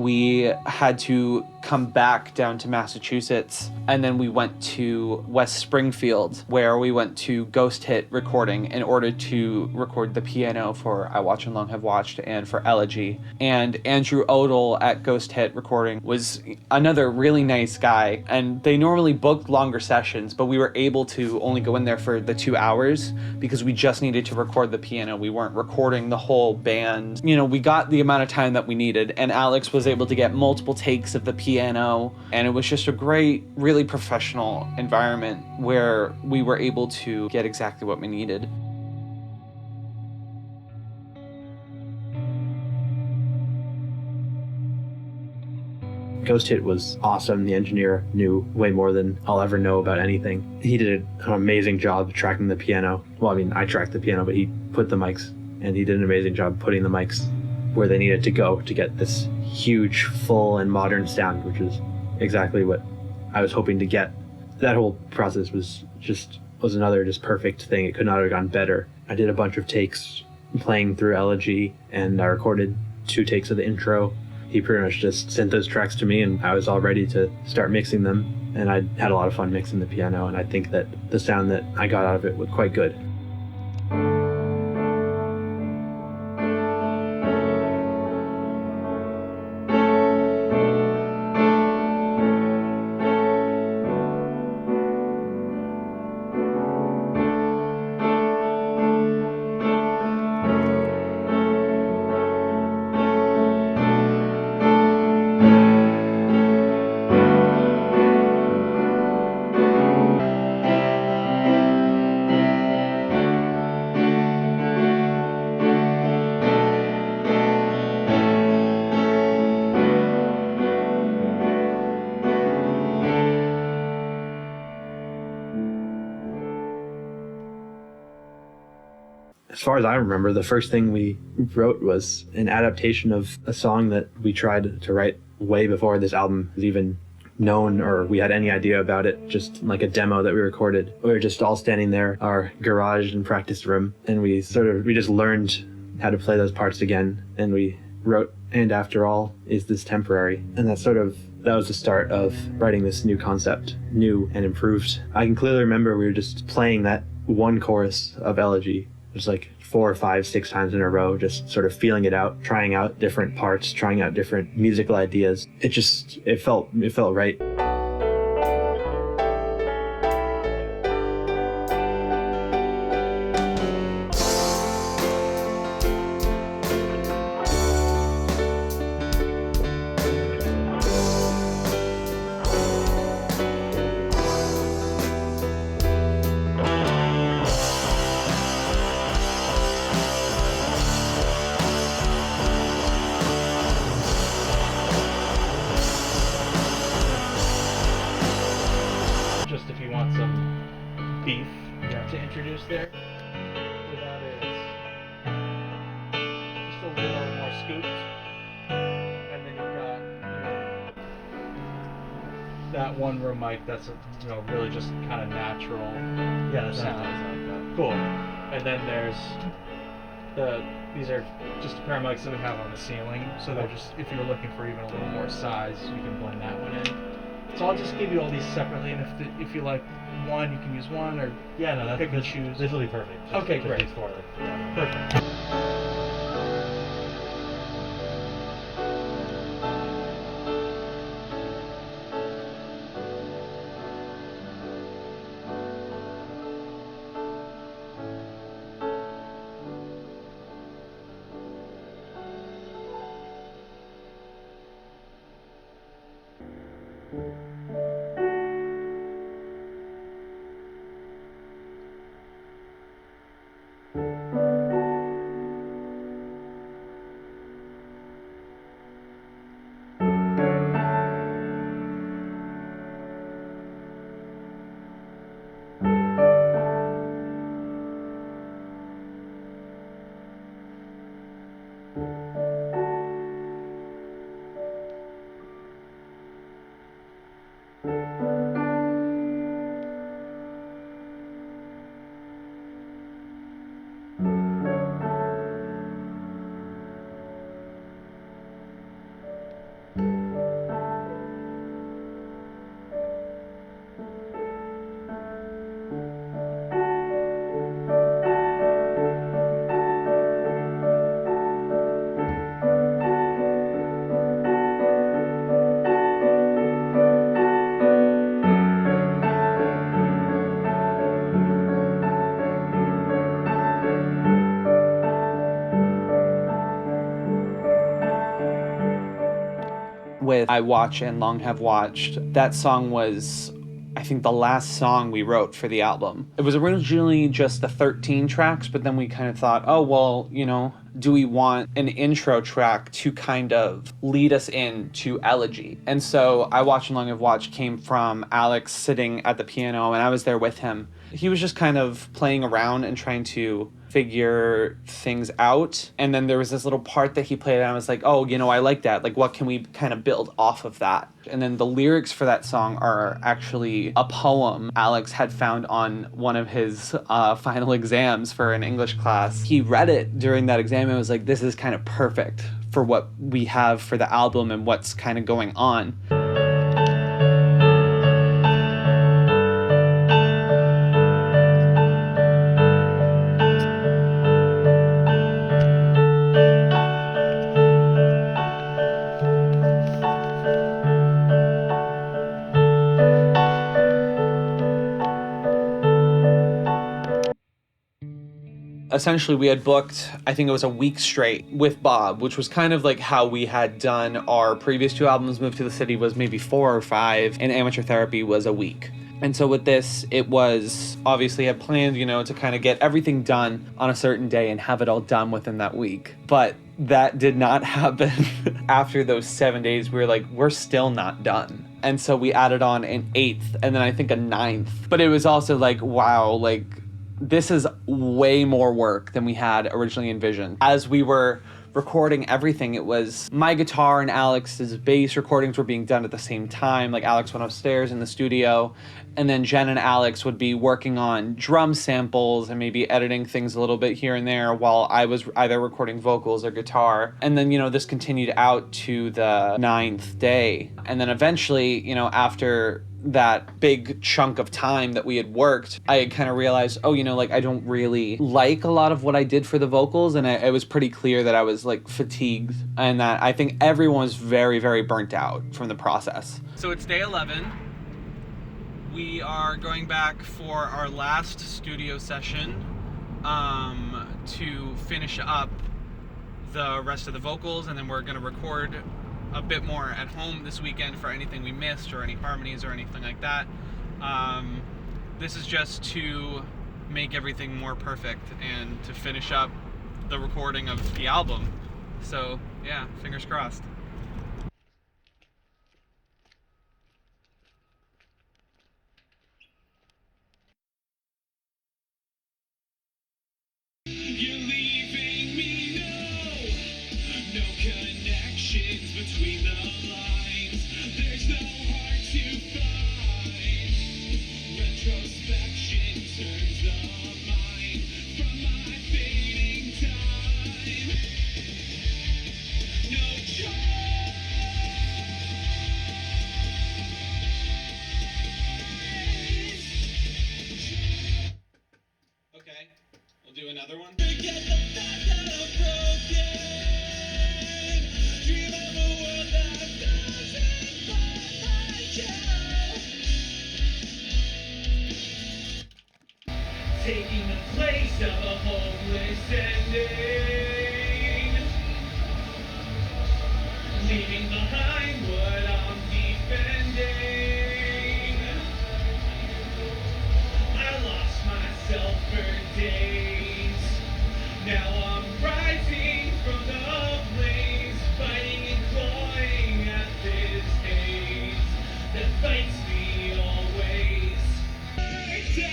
we had to come back down to Massachusetts, and then we went to West Springfield, where we went to Ghost Hit Recording in order to record the piano for I Watch and Long Have Watched and for Elegy. And Andrew Oedel at Ghost Hit Recording was another really nice guy, and they normally booked longer sessions, but we were able to only go in there for the 2 hours because we just needed to record the piano. We weren't recording the whole band. You know, we got the amount of time that we needed, and Alex was able to get multiple takes of the piano, and it was just a great, really professional environment where we were able to get exactly what we needed. Ghost Hit was awesome. The engineer knew way more than I'll ever know about anything. He did an amazing job tracking the piano. Well, I mean, I tracked the piano, but he put the mics, and he did an amazing job putting the mics where they needed to go to get this huge, full, and modern sound, which is exactly what I was hoping to get. That whole process was another just perfect thing. It could not have gone better. I did a bunch of takes playing through Elegy, and I recorded 2 takes of the intro. He pretty much just sent those tracks to me, and I was all ready to start mixing them. And I had a lot of fun mixing the piano, and I think that the sound that I got out of it was quite good. As far as I remember, the first thing we wrote was an adaptation of a song that we tried to write way before this album was even known or we had any idea about it, just like a demo that we recorded. We were just all standing there, our garage and practice room, and we just learned how to play those parts again, and we wrote "And After All, Is This Temporary?" And that was the start of writing this new concept, new and improved. I can clearly remember we were just playing that one chorus of Elegy just like 4 or 5, 6 times in a row, just sort of feeling it out, trying out different parts, trying out different musical ideas. It felt right. to introduce there. Without it, it's just a little more scooped. And then you've got, that one room mic that's, really just kind of natural. Yeah, that sound. sounds like that. Cool. And then there's these are just a pair of mics that we have on the ceiling. So they're just, if you're looking for even a little more size, you can blend that one in. So I'll just give you all these separately, and if you like one, you can use one, or pick and choose. This will be perfect. Okay, great. Yeah. Perfect. with I Watch and Long Have Watched, that song was, I think, the last song we wrote for the album. It was originally just the 13 tracks, but then we kind of thought, oh, well, you know, do we want an intro track to kind of lead us into Elegy? And so I Watch and Long Have Watched came from Alex sitting at the piano, and I was there with him. He was just kind of playing around and trying to figure things out. And then there was this little part that he played, and I was like, oh, you know, I like that. Like, what can we kind of build off of that? And then the lyrics for that song are actually a poem Alex had found on one of his final exams for an English class. He read it during that exam and was like, this is kind of perfect for what we have for the album and what's kind of going on. Essentially, we had booked, I think it was a week straight with Bob, which was kind of like how we had done our previous 2 albums. Move to the City was maybe 4 or 5, and Amateur Therapy was a week. And so with this, it was obviously had planned, you know, to kind of get everything done on a certain day and have it all done within that week. But that did not happen. After those 7 days, we were like, we're still not done. And so we added on an 8th and then I think a 9th. But it was also like, wow, like, this is way more work than we had originally envisioned. As we were recording everything, it was my guitar and Alex's bass recordings were being done at the same time. Like, Alex went upstairs in the studio, and then Jen and Alex would be working on drum samples and maybe editing things a little bit here and there while I was either recording vocals or guitar. And then, you know, this continued out to the 9th day. And then eventually, you know, after that big chunk of time that we had worked, I had kind of realized, oh, you know, like, I don't really like a lot of what I did for the vocals, and it was pretty clear that I was, like, fatigued, and that I think everyone was very, very burnt out from the process. So it's day 11. We are going back for our last studio session to finish up the rest of the vocals, and then we're going to record a bit more at home this weekend for anything we missed or any harmonies or anything like that. This is just to make everything more perfect and to finish up the recording of the album. So yeah, fingers crossed. Between the lines, there's no heart to find. Retrospection turns the mind from my fading time. No choice. Okay, we'll do another one. Forget the fact that I'm broken. Dream of a world that doesn't look like you. Taking the place of a homeless ending. Leaving behind what I'm defending. I lost myself for days. Now I'm rising from the flames. Fighting and clawing at this haze that fights me always. Down,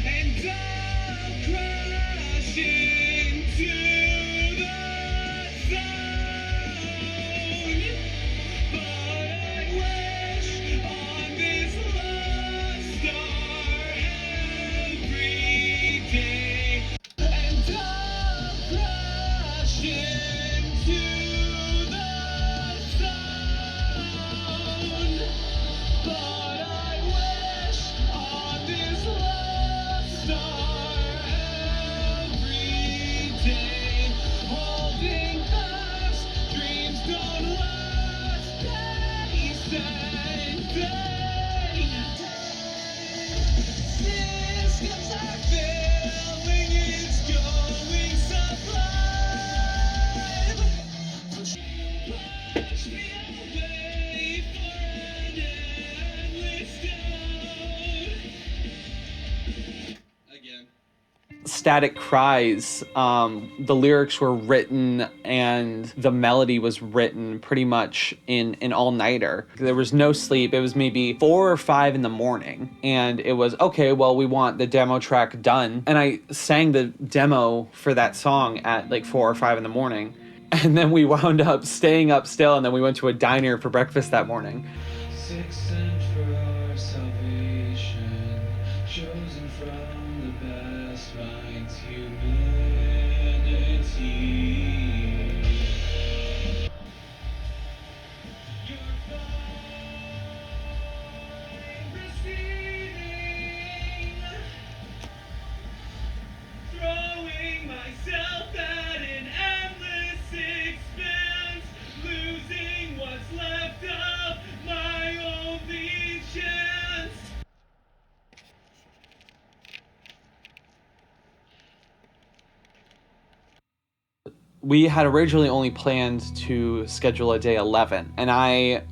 and I'll crash into the sun. Static Cries, the lyrics were written and the melody was written pretty much in an all-nighter. There was no sleep. It was maybe 4 or 5 in the morning, and it was, okay, well, we want the demo track done. And I sang the demo for that song at like 4 or 5 in the morning. And then we wound up staying up still, and then we went to a diner for breakfast that morning. 6 cent for our salvation, chosen from the best minds humanity. Your fine receding, throwing myself at an endless expanse, losing what's left of my only chance. We had originally only planned to schedule a day 11, and I,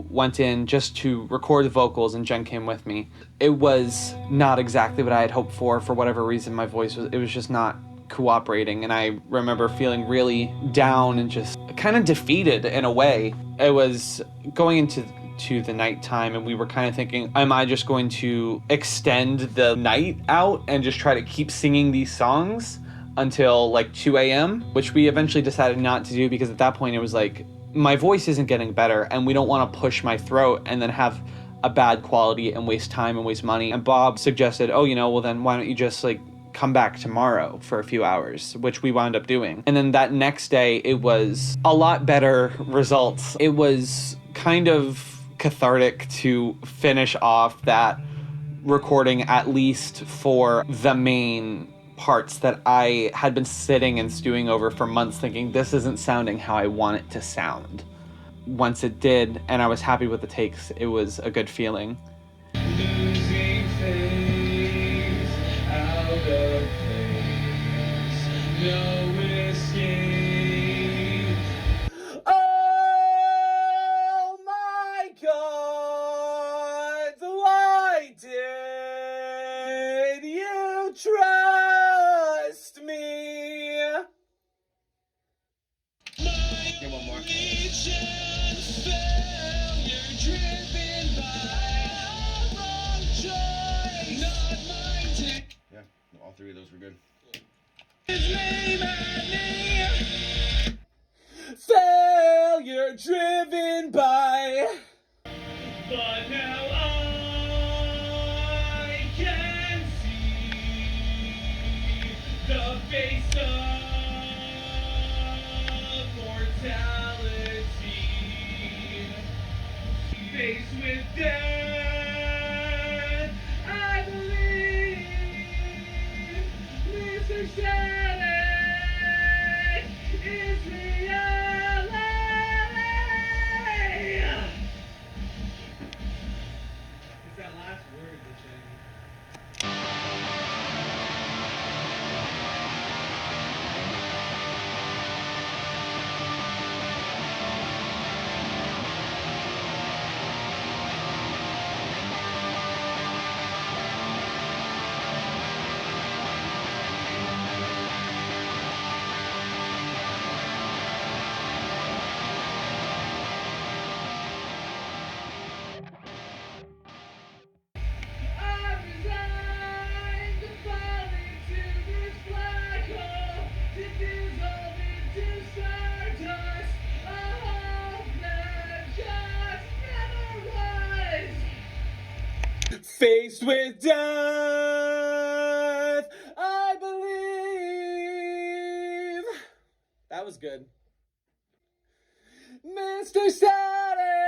went in just to record the vocals, and Jen came with me. It was not exactly what I had hoped for whatever reason. My voice was just not cooperating, and I remember feeling really down and just kind of defeated in a way. It was going into the nighttime, and we were kind of thinking, am I just going to extend the night out and just try to keep singing these songs until like 2 a.m., which we eventually decided not to do, because at that point it was like, my voice isn't getting better and we don't want to push my throat and then have a bad quality and waste time and waste money. And Bob suggested, well then why don't you just like come back tomorrow for a few hours, which we wound up doing. And then that next day it was a lot better results. It was kind of cathartic to finish off that recording, at least for the main parts that I had been sitting and stewing over for months, thinking this isn't sounding how I want it to sound. Once it did, and I was happy with the takes, it was a good feeling. Losing phase, out of place, no escape. Oh my God, why did you trust me? Get one more. Failure driven by our wrong choice, not mine to Yeah, all 3 of those were good. his name at me. Failure driven by. But now I can see the face of mortality. Faced with death, I believe Mr. Static is reality. It's that last word that changed. I've resigned to fall into this black hole, to dissolve into stardust, a hope that just never was. Faced with death, I believe. That was good. Mr. Static